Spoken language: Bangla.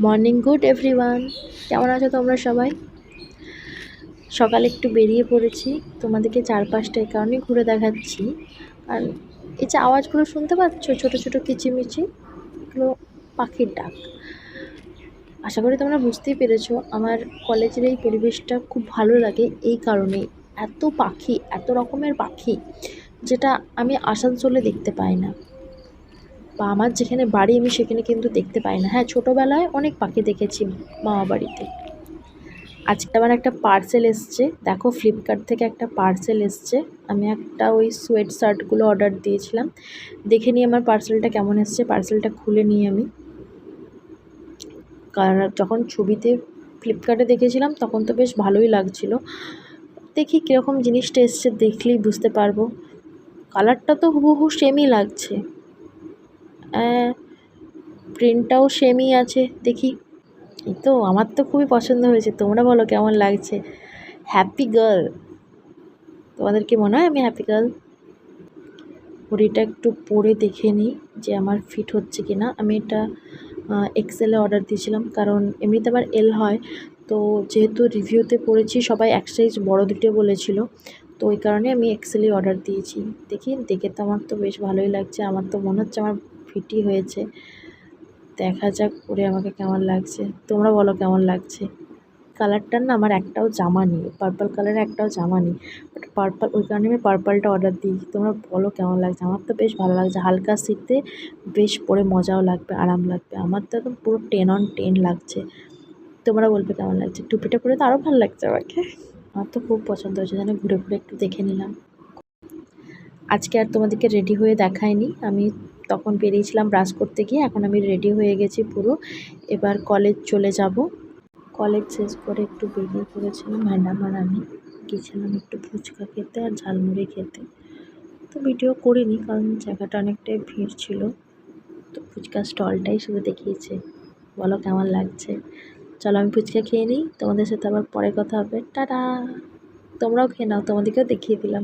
মর্নিং গুড এভরিওয়ান, কেমন আছো তোমরা সবাই? সকালে একটু বেরিয়ে পড়েছি, তোমাদেরকে চারপাশটা এই কারণেই ঘুরে দেখাচ্ছি। আর এই যে আওয়াজগুলো শুনতে পাচ্ছ, ছোট ছোট কিচিমিচি, এগুলো পাখির ডাক। আশা করি তোমরা বুঝতেই পেরেছো আমার কলেজের এই পরিবেশটা খুব ভালো লাগে এই কারণেই। এত পাখি, এত রকমের পাখি, যেটা আমি আসানসোলে দেখতে পাই না, বা আমার যেখানে বাড়ি আমি সেখানে কিন্তু দেখতে পাই না। হ্যাঁ, ছোটোবেলায় অনেক পাখি দেখেছি মামা বাড়িতে। আজকে আমার একটা পার্সেল এসছে, দেখো ফ্লিপকার্ট থেকে একটা পার্সেল এসছে। আমি একটা ওই সোয়েট শার্টগুলো অর্ডার দিয়েছিলাম। দেখে নিই আমার পার্সেলটা কেমন এসছে। পার্সেলটা খুলে নিই আমি, কারণ যখন ছবিতে ফ্লিপকার্টে দেখেছিলাম তখন তো বেশ ভালোই লাগছিল। দেখি কীরকম জিনিসটা এসছে, দেখলেই বুঝতে পারবো। কালারটা তো হুবহু সেমই লাগছে, প্রিন্টটাও সেমই আছে। দেখি, এই তো আমার তো খুবই পছন্দ হয়েছে। তোমরা বলো কেমন লাগছে? হ্যাপি গার্ল, তোমাদের কি মনে হয় আমি হ্যাপি গার্ল? ঘড়িটা একটু পরে দেখে নিই যে আমার ফিট হচ্ছে কি না। আমি এটা এক্সেলে অর্ডার দিয়েছিলাম, কারণ এমনিতে আমার এল হয়। তো যেহেতু রিভিউতে পড়েছি সবাই এক সাইজ বড় দিতে বলেছিল, তো ওই কারণে আমি এক্সেলেই অর্ডার দিয়েছি। দেখি, দেখে তো আমার তো বেশ ভালোই লাগছে। আমার তো মনে হচ্ছে আমার ফিটই হয়েছে। দেখা যাক পরে আমাকে কেমন লাগছে। তোমরা বলো কেমন লাগছে? কালারটার না আমার একটাও জামা নেই, পার্পল কালারের একটাও জামা নেই, বাট পার্পল, ওই কারণে আমি পার্পলটা অর্ডার দিয়েছি। তোমরা বলো কেমন লাগছে? আমার তো বেশ ভালো লাগছে, হালকা শীতে বেশ পরে মজাও লাগবে, আরাম লাগবে। আমার তো একদম পুরো 10/10 লাগছে। তোমরা বলবে কেমন লাগছে? টুপিটা পরে তো আরও ভালো লাগছে আমাকে। আমার তো খুব পছন্দ হয়েছে, যেন ঘুরে ঘুরে একটু দেখে নিলাম। আজকে আর তোমাদেরকে রেডি হয়ে দেখাইনি, আমি তখন বেরিয়েছিলাম ব্রাশ করতে গিয়ে। এখন আমি রেডি হয়ে গেছি পুরো, এবার কলেজ চলে যাব। কলেজ শেষ করে একটু বেরিয়ে পড়েছিলাম, ম্যাডাম আর আমি গেছিলাম একটু ফুচকা খেতে আর ঝালমুড়ি খেতে। তো ভিডিও করিনি, কারণ জায়গাটা অনেকটাই ভিড় ছিল। তো ফুচকা স্টলটাই শুধু দেখিয়েছে। বলো কেমন লাগছে? চলো আমি ফুচকা খেয়ে নিই, তোমাদের সাথে আবার পরে কথা হবে। টাটা। তোমরাও খেয়ে নাও, তোমাদেরকেও দেখিয়ে দিলাম।